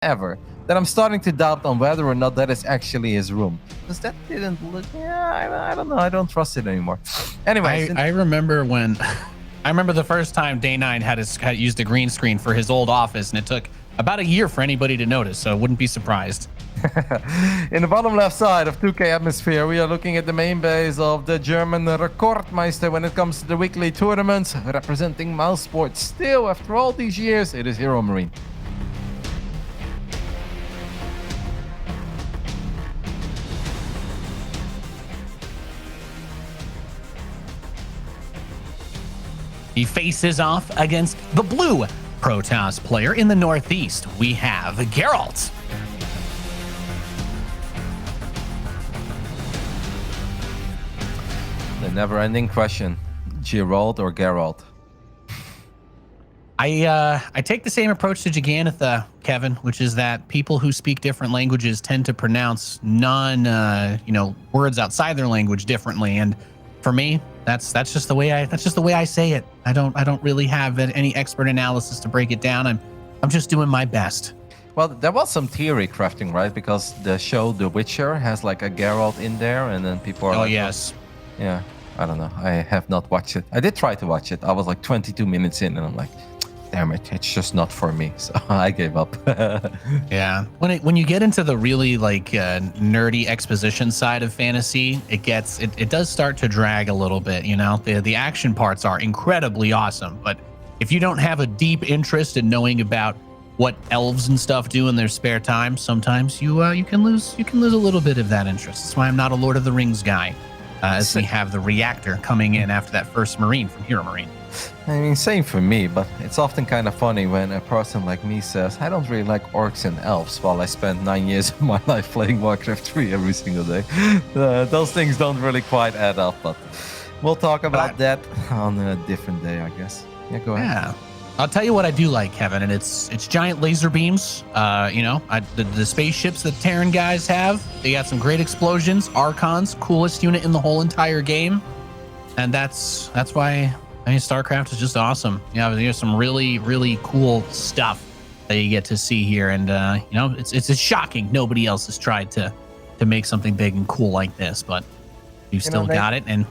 ever that I'm starting to doubt on whether or not that is actually his room. Because that didn't look, I don't know. I don't trust it anymore. Anyways. I remember when, I remember the first time Day 9 had used a green screen for his old office, and it took about a year for anybody to notice, so I wouldn't be surprised. In the bottom left side of 2K Atmosphere, we are looking at the main base of the German Rekordmeister when it comes to the weekly tournaments, representing mouse sports. Still, after all these years, it is HeRoMaRinE. He faces off against the blue Protoss player. In the Northeast, we have Gerald. The never-ending question: Gerald or Gerald? I take the same approach to Giganitha, Kevin, which is that people who speak different languages tend to pronounce words outside their language differently, and for me, that's just the way I say it. I don't really have any expert analysis to break it down. I'm just doing my best. Well, there was some theory crafting, right? Because the show The Witcher has like a Geralt in there, and then people are oh like, yes, yeah, I don't know. I have not watched it. I did try to watch it. I was like 22 minutes in, and I'm like, damn it, it's just not for me. So I gave up. Yeah. When you get into the really nerdy exposition side of fantasy, it does start to drag a little bit. You know, the action parts are incredibly awesome, but if you don't have a deep interest in knowing about what elves and stuff do in their spare time, sometimes you can lose a little bit of that interest. That's why I'm not a Lord of the Rings guy, as we have the reactor coming in after that first Marine from HeRoMaRinE. I mean, same for me, but it's often kind of funny when a person like me says, I don't really like orcs and elves, while I spent 9 years of my life playing Warcraft 3 every single day. Those things don't really quite add up, but we'll talk about that on a different day, I guess. Yeah, go ahead. Yeah. I'll tell you what I do like, Kevin, and it's giant laser beams. The spaceships that Terran guys have, they got some great explosions. Archon's coolest unit in the whole entire game, and that's why StarCraft is just awesome. There's some really, really cool stuff that you get to see here, and it's shocking nobody else has tried to make something big and cool like this, but you've still got it. And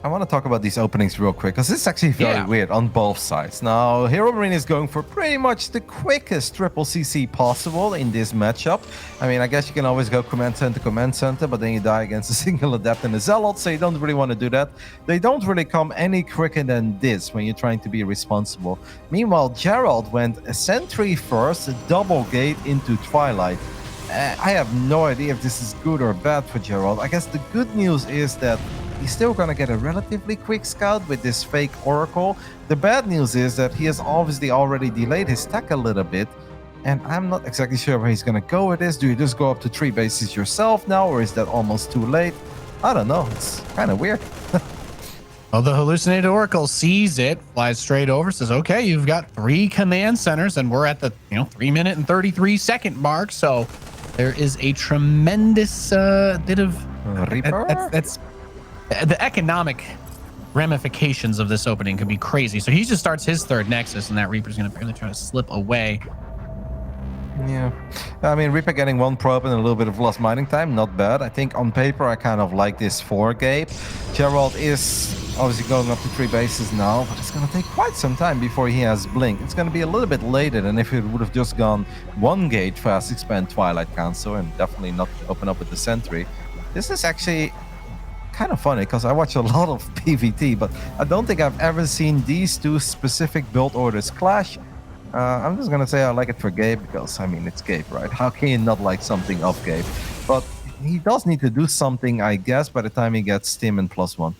I want to talk about these openings real quick, because it's actually very weird on both sides. Now, HeRoMaRinE is going for pretty much the quickest triple CC possible in this matchup. I mean, I guess you can always go command center, but then you die against a single adept and a zealot, so you don't really want to do that. They don't really come any quicker than this when you're trying to be responsible. Meanwhile, Gerald went a sentry first, a double gate into Twilight. I have no idea if this is good or bad for Gerald. I guess the good news is that he's still going to get a relatively quick scout with this fake Oracle. The bad news is that he has obviously already delayed his tech a little bit, and I'm not exactly sure where he's going to go with this. Do you just go up to 3 bases yourself now, or is that almost too late? I don't know. It's kind of weird. Well, the hallucinated Oracle sees it, flies straight over, says, okay, you've got 3 command centers, and we're at the 3 minute and 33 second mark, so there is a tremendous bit of Reaper? That's the economic ramifications of this opening could be crazy. So he just starts his 3rd Nexus, and that Reaper's going to barely try to slip away. Yeah, I mean, Reaper getting 1 probe and a little bit of lost mining time, not bad. I think on paper, I kind of like this 4 gate. Gerald is obviously going up to 3 bases now, but it's going to take quite some time before he has Blink. It's going to be a little bit later than if it would have just gone 1 gate fast expand Twilight Council and definitely not open up with the Sentry. This is actually kind of funny because I watch a lot of PvT, but I don't think I've ever seen these 2 specific build orders clash. I'm just gonna say I like it for Gabe because, I mean, it's Gabe, right? How can you not like something of Gabe? But he does need to do something, I guess, by the time he gets Stim and +1.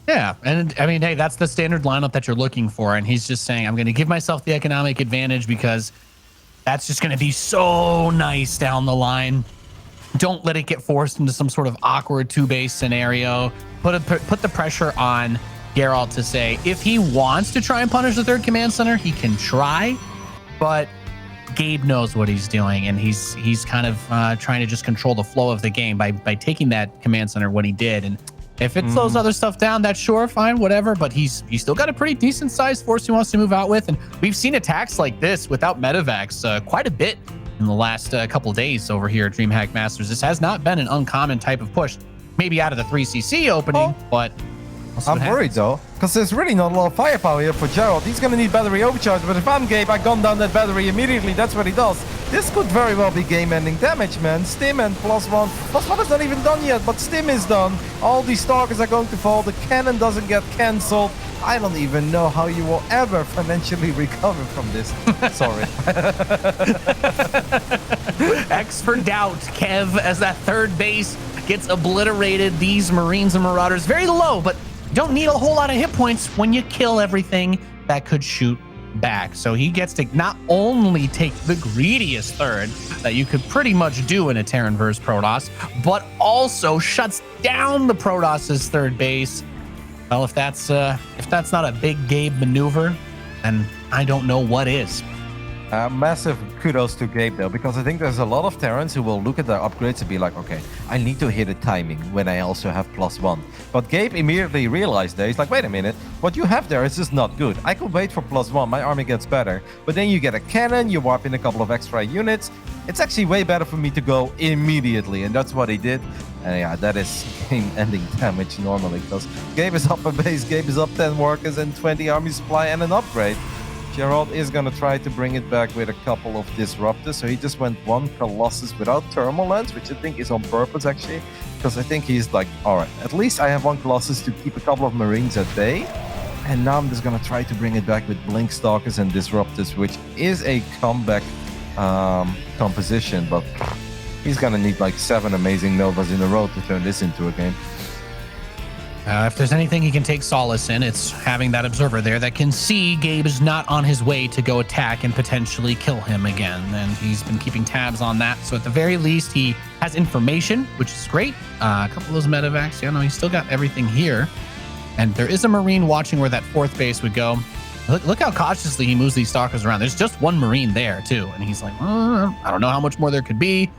Yeah, and I mean, hey, that's the standard lineup that you're looking for, and he's just saying, I'm going to give myself the economic advantage because that's just going to be so nice down the line. Don't let it get forced into some sort of awkward 2-base scenario. Put the pressure on Geralt to say, if he wants to try and punish the 3rd command center, he can try, but Gabe knows what he's doing, and he's kind of trying to just control the flow of the game by taking that command center, what he did, and If it slows other stuff down, that's sure, fine, whatever. But he's still got a pretty decent sized force he wants to move out with. And we've seen attacks like this without medevacs quite a bit in the last couple of days over here at DreamHack Masters. This has not been an uncommon type of push. Maybe out of the 3cc opening, but I'm worried though, because there's really not a lot of firepower here for Gerald. He's going to need battery overcharge, but if I'm Gabe, I gun down that battery immediately. That's what he does. This could very well be game-ending damage, man. Stim and +1. +1 is not even done yet, but Stim is done. All these Stalkers are going to fall. The cannon doesn't get cancelled. I don't even know how you will ever financially recover from this. Sorry. X for doubt, Kev, as that third base gets obliterated. These Marines and Marauders very low, but don't need a whole lot of hit points when you kill everything that could shoot back. So he gets to not only take the greediest third that you could pretty much do in a Terran versus Protoss, but also shuts down the Protoss's third base. Well, if that's not a big Gabe maneuver, then I don't know what is. Massive kudos to Gabe though, because I think there's a lot of Terrans who will look at their upgrades and be like, okay, I need to hit a timing when I also have +1. But Gabe immediately realized that. He's like, wait a minute, what you have there is just not good. I could wait for +1, my army gets better. But then you get a cannon, you warp in a couple of extra units. It's actually way better for me to go immediately, and that's what he did. And yeah, that is game-ending damage normally, because Gabe is up a base, Gabe is up 10 workers and 20 army supply and an upgrade. Gerald is going to try to bring it back with a couple of disruptors. So he just went one Colossus without thermal lens, which I think is on purpose actually, because I think he's like, all right, at least I have one Colossus to keep a couple of Marines at bay. And now I'm just going to try to bring it back with Blink Stalkers and Disruptors, which is a comeback composition, but he's going to need like 7 amazing Novas in a row to turn this into a game. If there's anything he can take solace in, it's having that observer there that can see Gabe is not on his way to go attack and potentially kill him again. And he's been keeping tabs on that. So at the very least, he has information, which is great. A couple of those medevacs. Yeah, no, he's still got everything here. And there is a Marine watching where that fourth base would go. Look how cautiously he moves these Stalkers around. There's just one Marine there, too. And he's like, I don't know how much more there could be.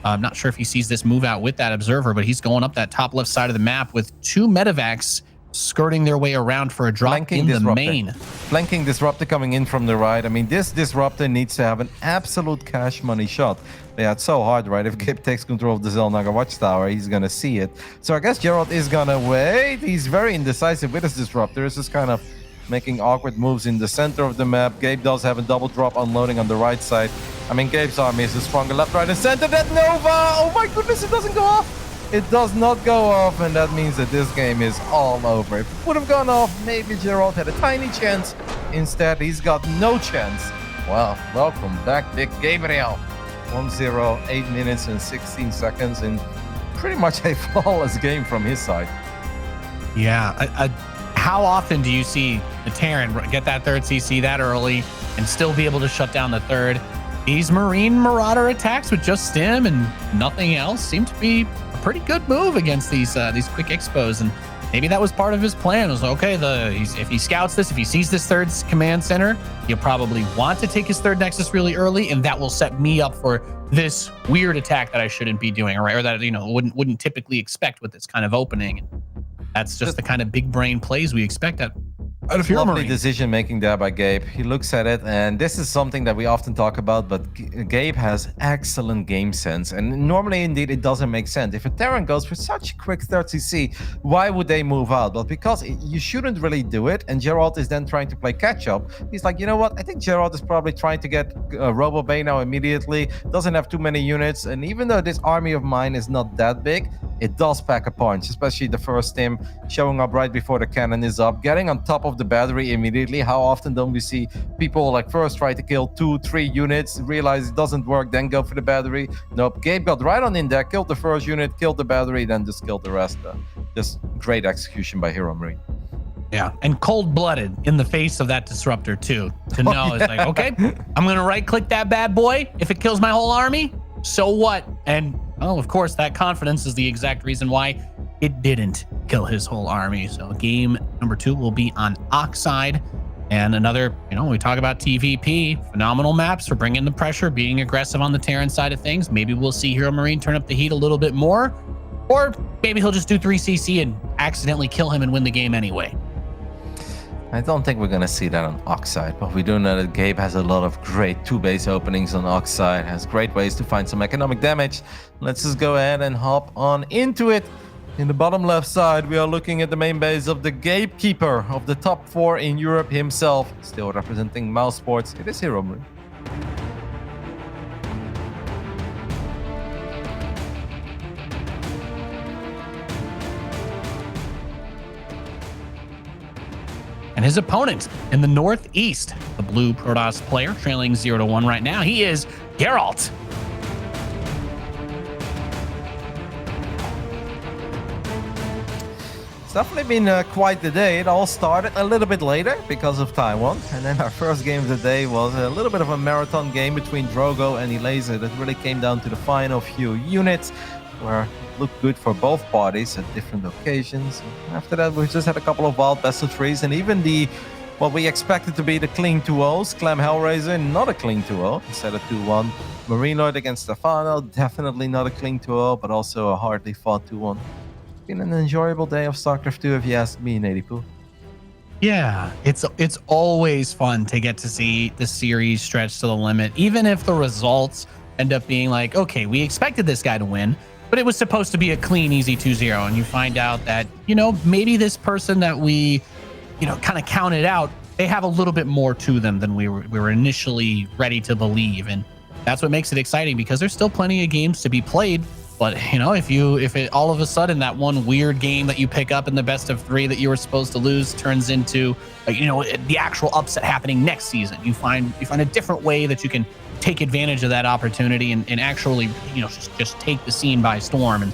I'm not sure if he sees this move out with that observer, but he's going up that top left side of the map with 2 medevacs skirting their way around for a drop Flanking in the main. Flanking Disruptor coming in from the right. I mean, this Disruptor needs to have an absolute cash money shot. Yeah, it's so hard, right? If Gabe takes control of the Zelnaga Watchtower, he's going to see it. So I guess Gerald is going to wait. He's very indecisive with his Disruptor. It's just kind of making awkward moves in the center of the map. Gabe does have a double drop unloading on the right side. I mean, Gabe's army is a stronger left, right, and center. That Nova! Oh my goodness, it doesn't go off! It does not go off, and that means that this game is all over. If it would have gone off, maybe Gerald had a tiny chance. Instead, he's got no chance. Well, welcome back, Big Gabriel. 1-0, 8 minutes and 16 seconds, and pretty much a flawless game from his side. Yeah, how often do you see the Terran get that third CC that early and still be able to shut down the third? These Marine Marauder attacks with just Stim and nothing else seem to be a pretty good move against these quick expos. And maybe that was part of his plan. It was okay, if he scouts this, if he sees this third command center, he'll probably want to take his third Nexus really early, and that will set me up for this weird attack that I shouldn't be doing, or that wouldn't typically expect with this kind of opening. That's just the kind of big brain plays we expect out of lovely decision making there by Gabe. He looks at it, and this is something that we often talk about, but Gabe has excellent game sense, and normally indeed it doesn't make sense. If a Terran goes for such a quick 30cc, why would they move out? Well, because you shouldn't really do it, and Gerald is then trying to play catch up. He's like, you know what, I think Gerald is probably trying to get Robo Bay now immediately, doesn't have too many units, and even though this army of mine is not that big, it does pack a punch, especially the first Stim showing up right before the cannon is up, getting on top of the battery immediately. How often don't we see people like first try to kill 2-3 units, realize it doesn't work, then go for the battery? Nope, Gabe got right on in there, killed the first unit, killed the battery, then just killed the rest. Just great execution by HeRoMaRinE. Yeah, and cold-blooded in the face of that disruptor too. To know it's like, okay, I'm gonna right-click that bad boy. If it kills my whole army, so what? And oh, of course, that confidence is the exact reason why it didn't kill his whole army. So game number 2 will be on Oxide. And another, we talk about TVP, phenomenal maps for bringing the pressure, being aggressive on the Terran side of things. Maybe we'll see HeRoMaRinE turn up the heat a little bit more, or maybe he'll just do 3CC and accidentally kill him and win the game anyway. I don't think we're going to see that on Oxide, but we do know that Gabe has a lot of great 2-base openings on Oxide, has great ways to find some economic damage. Let's just go ahead and hop on into it. In the bottom left side, we are looking at the main base of the gatekeeper of the top 4 in Europe himself, still representing Mouse Sports. It is HeRoMaRinE. And his opponent in the Northeast, the blue Protoss player, trailing 0-1 right now, he is Gerald. It's definitely been quite the day. It all started a little bit later because of Taiwan. And then our first game of the day was a little bit of a marathon game between Drogo and Elaser that really came down to the final few units, where it looked good for both parties at different occasions. After that, we just had a couple of wild best of 3s, and even what we expected to be the clean 2-0s, Clem Hellraiser, not a clean 2-0, instead of 2-1. Marinoid against Stefano, definitely not a clean 2-0, but also a hardly fought 2-1. It's been an enjoyable day of StarCraft 2, if you ask me, Nadipoo. Yeah, it's always fun to get to see the series stretch to the limit, even if the results end up being like, okay, we expected this guy to win, but it was supposed to be a clean, easy 2-0. And you find out that, maybe this person that we, kind of counted out, they have a little bit more to them than we were initially ready to believe. And that's what makes it exciting, because there's still plenty of games to be played. But, if it all of a sudden that one weird game that you pick up in the best of 3 that you were supposed to lose turns into, the actual upset happening next season, you find a different way that you can take advantage of that opportunity and actually, just take the scene by storm. And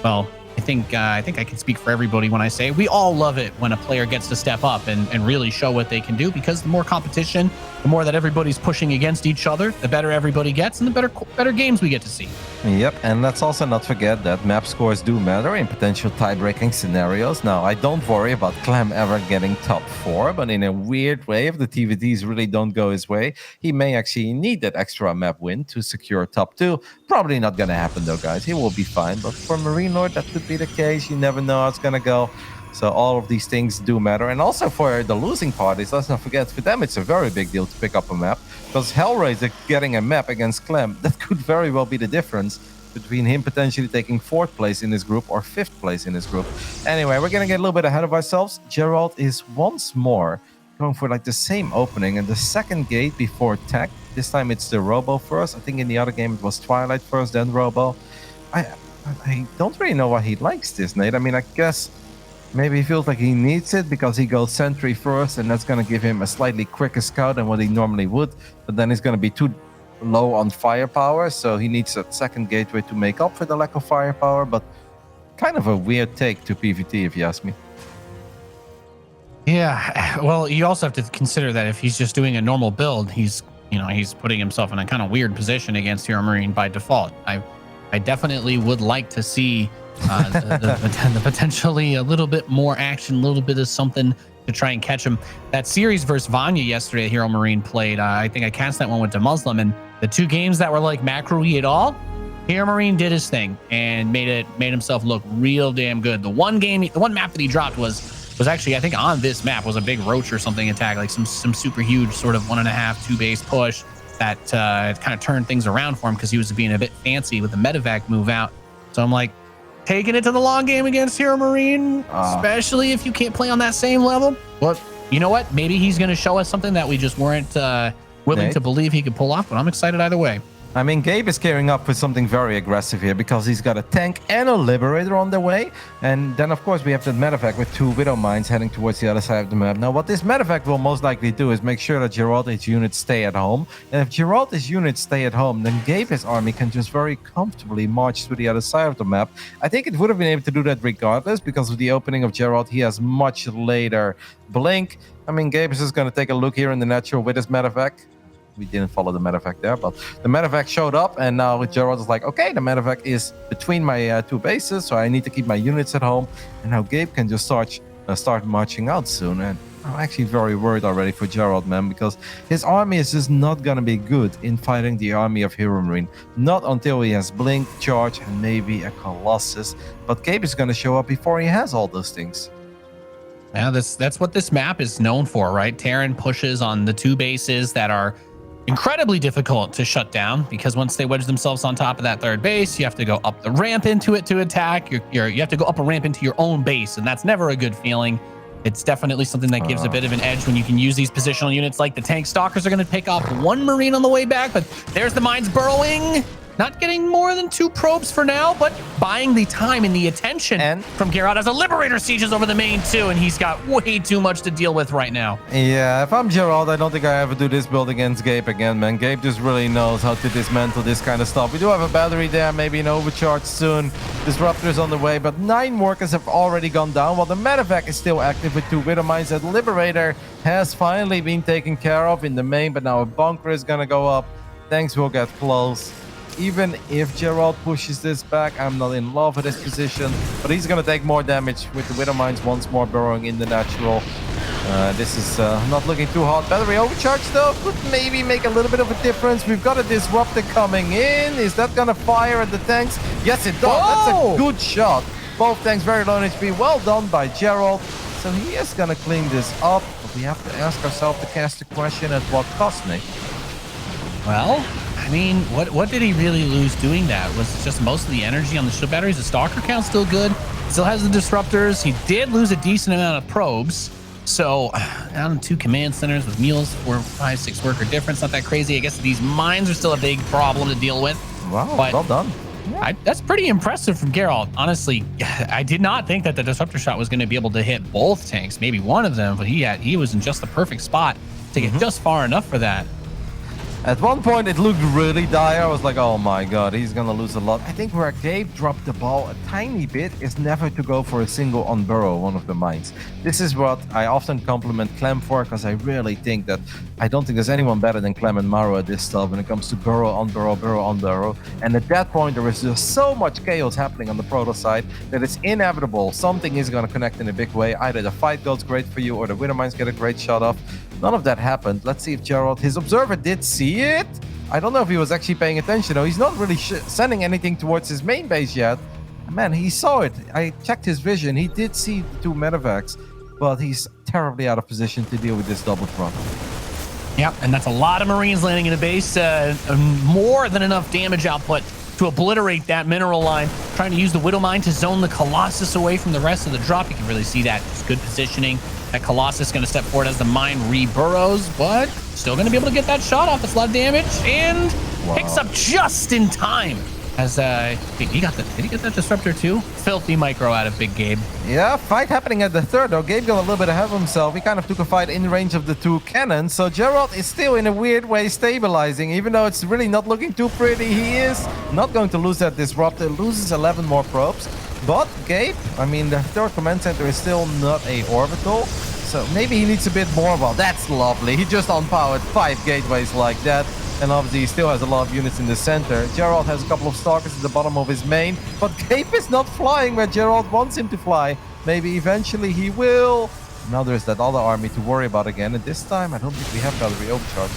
well, I think I can speak for everybody when I say we all love it when a player gets to step up and really show what they can do, because the more competition, the more that everybody's pushing against each other, the better everybody gets, and the better games we get to see. Yep, and let's also not forget that map scores do matter in potential tie-breaking scenarios. Now, I don't worry about Clem ever getting top 4, but in a weird way, if the TVDs really don't go his way, he may actually need that extra map win to secure top 2. Probably not going to happen though, guys. He will be fine, but for Marinoid, that could be the case. You never know how it's going to go. So all of these things do matter. And also for the losing parties, let's not forget, for them it's a very big deal to pick up a map, because Hellraiser getting a map against Clem, that could very well be the difference between him potentially taking 4th place in his group or 5th place in his group. Anyway, we're going to get a little bit ahead of ourselves. Gerald is once more going for like the same opening and the second gate before Tech. This time it's the Robo first. I think in the other game it was Twilight first, then Robo. I don't really know why he likes this, Nate. I mean, I guess maybe he feels like he needs it because he goes Sentry first, and that's going to give him a slightly quicker scout than what he normally would. But then he's going to be too low on firepower, so he needs a second gateway to make up for the lack of firepower. But kind of a weird take to PvT, if you ask me. Yeah, well, you also have to consider that if he's just doing a normal build, he's putting himself in a kind of weird position against HeRoMaRinE by default. I definitely would like to see the potentially a little bit more action, a little bit of something to try and catch him. That series versus Vanya yesterday, HeRoMaRinE played. I think I cast that one with DeMuslim, and the 2 games that were like macro-y at all, HeRoMaRinE did his thing and made himself look real damn good. The one map that he dropped was actually, I think on this map was a big roach or something attack, like some super huge sort of 1.5, 2 base push that kind of turned things around for him, because he was being a bit fancy with the medevac move out. So I'm like, taking it to the long game against HeRoMaRinE, especially if you can't play on that same level. But you know what? Maybe he's going to show us something that we just weren't willing to believe he could pull off, but I'm excited either way. I mean, Gabe is gearing up for something very aggressive here, because he's got a tank and a Liberator on the way. And then, of course, we have the medevac with 2 Widow Mines heading towards the other side of the map. Now, what this medevac will most likely do is make sure that Gerald's units stay at home. And if Gerald's units stay at home, then Gabe's army can just very comfortably march to the other side of the map. I think it would have been able to do that regardless, because of the opening of Gerald, he has much later blink. I mean, Gabe is just going to take a look here in the natural with his medevac. We didn't follow the medevac there, but the medevac showed up, and now Gerald is like, okay, the medevac is between my 2 bases, so I need to keep my units at home. And now Gabe can just start marching out soon. And I'm actually very worried already for Gerald, man, because his army is just not going to be good in fighting the army of HeRoMaRinE. Not until he has Blink, Charge, and maybe a Colossus. But Gabe is going to show up before he has all those things. Yeah, that's what this map is known for, right? Terran pushes on the 2 bases that are incredibly difficult to shut down, because once they wedge themselves on top of that 3rd base, you have to go up the ramp into it to attack. You have to go up a ramp into your own base, and that's never a good feeling. It's definitely something that gives a bit of an edge when you can use these positional units. Like the tank stalkers are going to pick off 1 Marine on the way back, but there's the mines burrowing. Not getting more than 2 probes for now, but buying the time and the attention from Gerald as a Liberator sieges over the main too, and he's got way too much to deal with right now. Yeah, if I'm Gerald, I don't think I ever do this build against Gabe again, man. Gabe just really knows how to dismantle this kind of stuff. We do have a battery there, maybe an overcharge soon. Disruptor's on the way, but 9 workers have already gone down, while the medevac is still active with 2 Widow Mines. That Liberator has finally been taken care of in the main, but now a bunker is gonna go up. Tanks will get close. Even if Gerald pushes this back, I'm not in love with his position, but he's going to take more damage with the Widow Mines once more burrowing in the natural. This is not looking too hot. Battery overcharge, though, could maybe make a little bit of a difference. We've got a Disruptor coming in. Is that going to fire at the tanks? Yes, it does. Whoa! That's a good shot. Both tanks very low in HP. Well done by Gerald. So he is going to clean this up, but we have to ask ourselves to cast the question, at what cost, Nick? Well, I mean, what did he really lose doing that? Was it just most of the energy on the shield batteries? The stalker count's still good. Still has the disruptors. He did lose a decent amount of probes. So down 2 command centers with mules, 4, 5, 6 worker difference. Not that crazy. I guess these mines are still a big problem to deal with. Wow, but well done. That's pretty impressive from Gerald. Honestly, I did not think that the disruptor shot was going to be able to hit both tanks, maybe one of them, but he was in just the perfect spot to get just far enough for that. At one point, it looked really dire. I was like, oh my god, he's gonna lose a lot. I think where Gabe dropped the ball a tiny bit is never to go for a single on-burrow, one of the mines. This is what I often compliment Clem for, because I really think that I don't think there's anyone better than Clem and Maro at this stuff when it comes to burrow, on-burrow, burrow, on-burrow. And at that point, there is just so much chaos happening on the Proto side that it's inevitable. Something is gonna connect in a big way. Either the fight goes great for you or the Widow Mines get a great shot off. None of that happened. Let's see if Gerald, his observer, did see it. I don't know if he was actually paying attention, though. He's not really sending anything towards his main base yet. Man, he saw it. I checked his vision. He did see the 2 medevacs, but he's terribly out of position to deal with this double front. Yep, and that's a lot of Marines landing in a base. More than enough damage output to obliterate that mineral line. Trying to use the Widow Mine to zone the Colossus away from the rest of the drop. You can really see that. It's good positioning. That Colossus is going to step forward as the mine re-burrows, but still going to be able to get that shot off. That's a lot of damage, and picks up just in time. As did he get that disruptor too? Filthy micro out of Big Gabe. Yeah, fight happening at the 3rd, though. Gabe got a little bit ahead of himself. He kind of took a fight in range of the 2 cannons, so Gerald is still in a weird way stabilizing. Even though it's really not looking too pretty, he is not going to lose that disruptor. Loses 11 more probes. But Gabe, I mean, the 3rd command center is still not a orbital, so maybe he needs a bit more. Well, that's lovely. He just unpowered 5 gateways like that, and obviously he still has a lot of units in the center. Gerald has a couple of stalkers at the bottom of his main, but Gabe is not flying where Gerald wants him to fly. Maybe eventually he will. Now there's that other army to worry about again, and this time I don't think we have battery overcharge.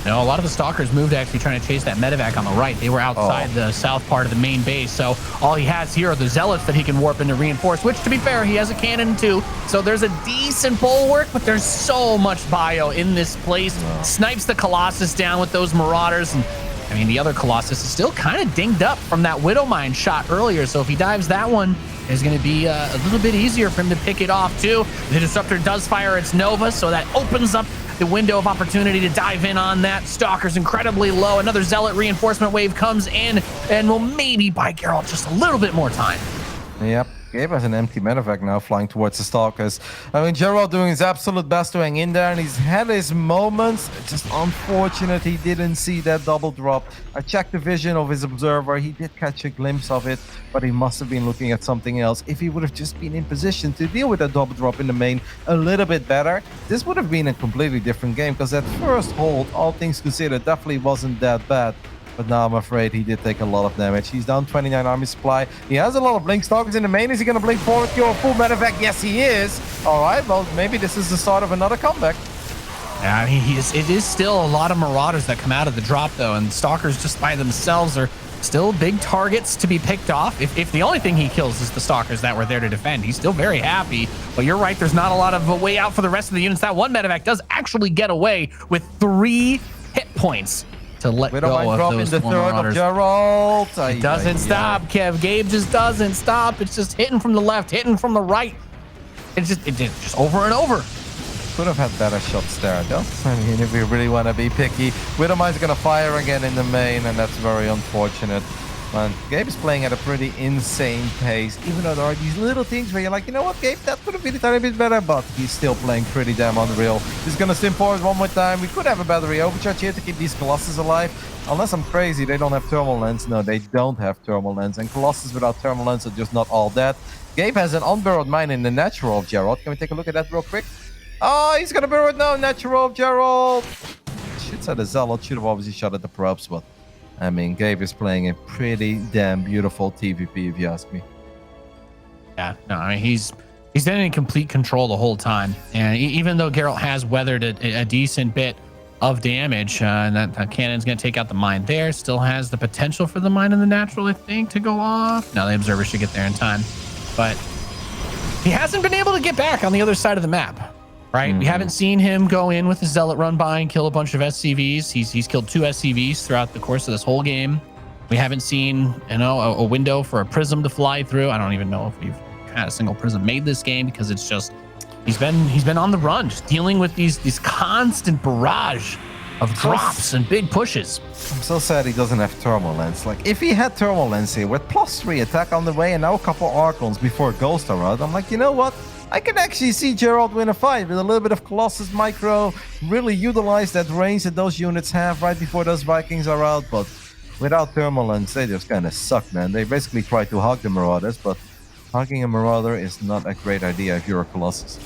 No, a lot of the stalkers moved actually trying to chase that medevac on the right. They were outside the south part of the main base, so all he has here are the zealots that he can warp into reinforce, which, to be fair, he has a cannon too. So there's a decent bulwark, but there's so much bio in this place. Snipes the Colossus down with those marauders, and I mean, the other Colossus is still kind of dinged up from that Widow Mine shot earlier, so if he dives that one, it's going to be a little bit easier for him to pick it off too. The disruptor does fire its Nova, so that opens up the window of opportunity to dive in on that. Stalker's incredibly low. Another Zealot reinforcement wave comes in and will maybe buy Gerald just a little bit more time. Yep. Gabe has an empty medevac now flying towards the stalkers. I mean, Gerald doing his absolute best to hang in there, and he's had his moments. It's just unfortunate he didn't see that double drop. I checked the vision of his observer. He did catch a glimpse of it, but he must have been looking at something else. If he would have just been in position to deal with that double drop in the main a little bit better, this would have been a completely different game, because that first hold, all things considered, definitely wasn't that bad. But now I'm afraid he did take a lot of damage. He's down 29 army supply. He has a lot of blink stalkers in the main. Is he going to blink forward, kill a full medevac? Yes, he is. All right, well, maybe this is the start of another comeback. Yeah, I mean, it is still a lot of Marauders that come out of the drop, though, and Stalkers just by themselves are still big targets to be picked off. If the only thing he kills is the Stalkers that were there to defend, he's still very happy. But you're right, there's not a lot of a way out for the rest of the units. That one medevac does actually get away with 3 hit points to let go of those four Marauders. Gerald. It doesn't stop, Kev. Gabe just doesn't stop. It's just hitting from the left, hitting from the right. It's just over and over. Could have had better shots there, though. I mean, if we really want to be picky, Widowmine's going to fire again in the main, and that's very unfortunate. Man, Gabe is playing at a pretty insane pace, even though there are these little things where you're like, you know what, Gabe, that could have been a tiny bit better, but he's still playing pretty damn unreal. He's going to stim forward one more time. We could have a battery overcharge here to keep these Colossus alive. Unless I'm crazy, they don't have thermal lens. No, they don't have thermal lens, and Colossus without thermal lens are just not all that. Gabe has an unburrowed mine in the natural of Gerald. Can we take a look at that real quick? Oh, he's going to burrow it now, natural of Gerald. Shoots at the Zealot. Should have obviously shot at the probes, but I mean, Gabe is playing a pretty damn beautiful TVP, if you ask me. Yeah, no, I mean, he's been in complete control the whole time. And even though Gerald has weathered a decent bit of damage, and that cannon's going to take out the mine there, still has the potential for the mine in the natural, I think, to go off. Now the observer should get there in time. But he hasn't been able to get back on the other side of the map. Right, we haven't seen him go in with the Zealot run by and kill a bunch of SCVs. He's killed 2 SCVs throughout the course of this whole game. We haven't seen, you know, a window for a prism to fly through. I don't even know if we've had a single prism made this game, because it's just he's been on the run, just dealing with these constant barrage of drops and big pushes. I'm so sad he doesn't have thermal lens. Like, if he had thermal lens here with +3 attack on the way and now a couple Archons before Ghosts are out, I'm like, you know what? I can actually see Gerald win a fight with a little bit of Colossus Micro, really utilize that range that those units have right before those Vikings are out, but without thermal lens, they just kind of suck, man. They basically try to hug the Marauders, but hugging a Marauder is not a great idea if you're a Colossus.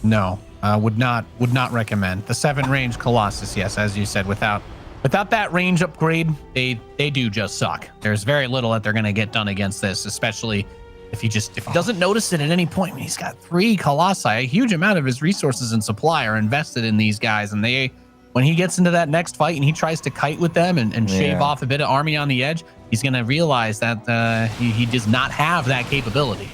No, would not recommend. The 7 range Colossus, yes, as you said, without that range upgrade, they do just suck. There's very little that they're going to get done against this, especially if he doesn't notice it at any point. I mean, he's got 3 Colossi. A huge amount of his resources and supply are invested in these guys, and when he gets into that next fight and he tries to kite with them and shave off a bit of army on the edge, he's going to realize that he does not have that capability.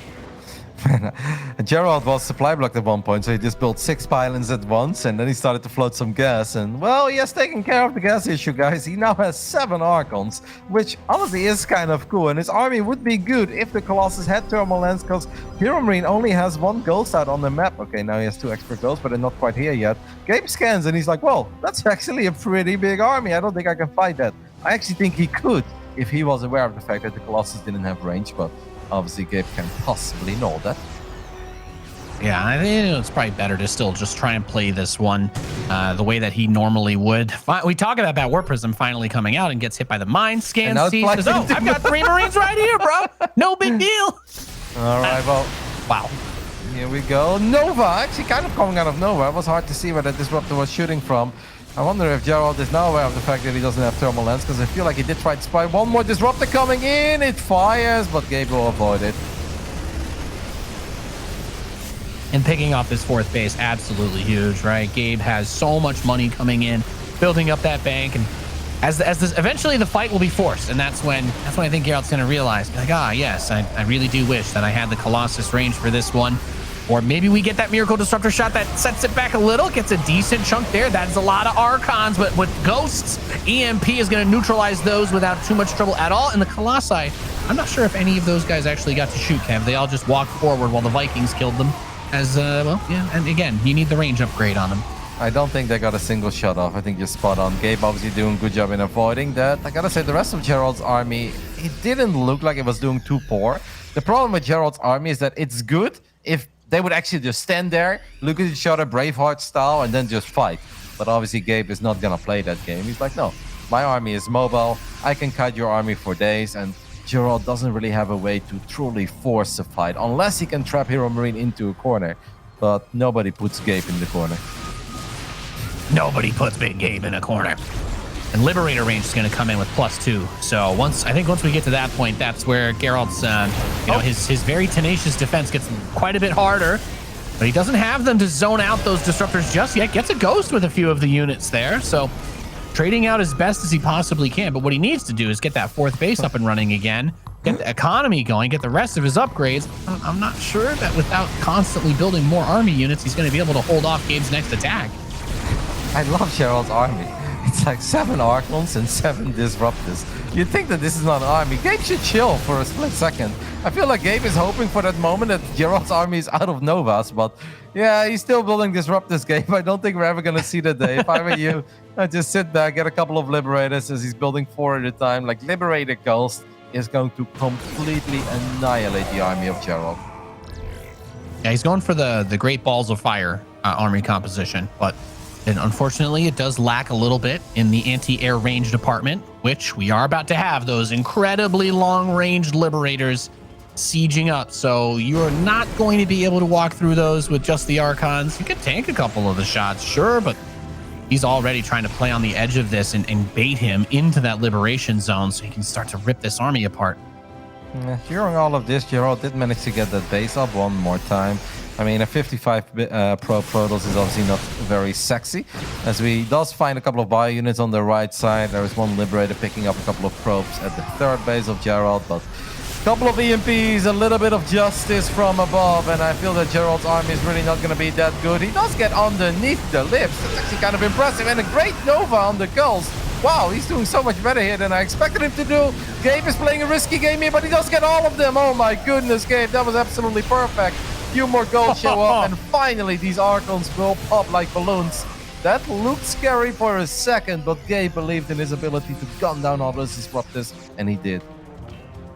Gerald was supply blocked at one point, so he just built 6 pylons at once, and then he started to float some gas, and well, he has taken care of the gas issue, guys. He now has 7 Archons, which honestly is kind of cool, and his army would be good if the Colossus had thermal lens, because HeRoMaRinE only has 1 ghost out on the map. Okay, now he has 2 extra ghosts, but they're not quite here yet. Gabe scans, and he's like, well, that's actually a pretty big army. I don't think I can fight that. I actually think he could if he was aware of the fact that the Colossus didn't have range, but obviously Gabe can possibly know that. Yeah, I think it's probably better to still just try and play this one the way that he normally would. We talk about that War Prism finally coming out and gets hit by the mine. Scan sees, says, oh, I've got 3 Marines right here, bro. No big deal. All right, well. Wow. Here we go. Nova, actually kind of coming out of nowhere. It was hard to see where that Disruptor was shooting from. I wonder if Gerald is now aware of the fact that he doesn't have thermal lens, because I feel like he did try to spy one more Disruptor coming in. It fires, but Gabe will avoid it. And picking up his 4th base, absolutely huge, right? Gabe has so much money coming in, building up that bank, and as this, eventually the fight will be forced, and that's when I think Gerald's going to realize, like, yes, I really do wish that I had the Colossus range for this one. Or maybe we get that Miracle Disruptor shot that sets it back a little, gets a decent chunk there. That's a lot of Archons, but with Ghosts, EMP is going to neutralize those without too much trouble at all. And the Colossi, I'm not sure if any of those guys actually got to shoot, Kev. They all just walked forward while the Vikings killed them. Well, yeah, and again, you need the range upgrade on them. I don't think they got a single shot off. I think you're spot on. Gabe obviously doing a good job in avoiding that. I gotta say, the rest of Gerald's army, it didn't look like it was doing too poor. The problem with Gerald's army is that it's good if they would actually just stand there, look at each other, Braveheart style, and then just fight. But obviously Gabe is not gonna play that game. He's like, no, my army is mobile. I can kite your army for days, and Gerald doesn't really have a way to truly force a fight, unless he can trap HeRoMaRinE into a corner. But nobody puts Gabe in the corner. Nobody puts Big Gabe in a corner. And Liberator range is going to come in with +2. So once we get to that point, that's where Gerald's, his very tenacious defense gets quite a bit harder. But he doesn't have them to zone out those disruptors just yet. Gets a ghost with a few of the units there. So trading out as best as he possibly can. But what he needs to do is get that 4th base up and running again, get the economy going, get the rest of his upgrades. I'm not sure that without constantly building more army units, he's going to be able to hold off Gabe's next attack. I love Gerald's army. It's like 7 Archons and 7 Disruptors. You'd think that this is not an army. Gabe should chill for a split second. I feel like Gabe is hoping for that moment that Gerald's army is out of Novas, but yeah, he's still building Disruptors, Gabe. I don't think we're ever going to see that day. If I were you, I'd just sit back, get a couple of Liberators as he's building 4 at a time. Like, Liberator Ghost is going to completely annihilate the army of Gerald. Yeah, he's going for the Great Balls of Fire army composition, but and unfortunately, it does lack a little bit in the anti-air range department, which we are about to have those incredibly long-ranged Liberators sieging up. So you're not going to be able to walk through those with just the Archons. You could tank a couple of the shots, sure, but he's already trying to play on the edge of this and bait him into that liberation zone so he can start to rip this army apart. During all of this, Gerald did manage to get that base up one more time. I mean, a 55 Pro Protoss is obviously not very sexy, as we does find a couple of bio units on the right side. There is one Liberator picking up a couple of probes at the 3rd base of Gerald, but a couple of EMPs, a little bit of justice from above, and I feel that Gerald's army is really not going to be that good. He does get underneath the lips. It's actually kind of impressive, and a great Nova on the Gulls. Wow, he's doing so much better here than I expected him to do. Gabe is playing a risky game here, but he does get all of them. Oh my goodness, Gabe, that was absolutely perfect. Few more goals show up, and finally these Archons will pop like balloons. That looked scary for a second, but Gabe believed in his ability to gun down all those Disruptors, and he did.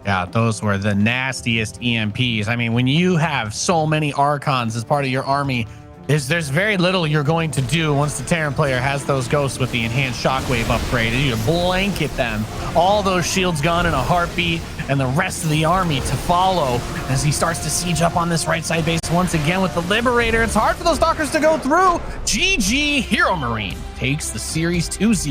Yeah, those were the nastiest EMPs. I mean, when you have so many Archons as part of your army, there's very little you're going to do once the Terran player has those ghosts with the enhanced shockwave upgrade. You blanket them, all those shields gone in a heartbeat, and the rest of the army to follow as he starts to siege up on this right side base once again with the Liberator. It's hard for those Stalkers to go through. GG, HeRoMaRinE takes the series 2-0.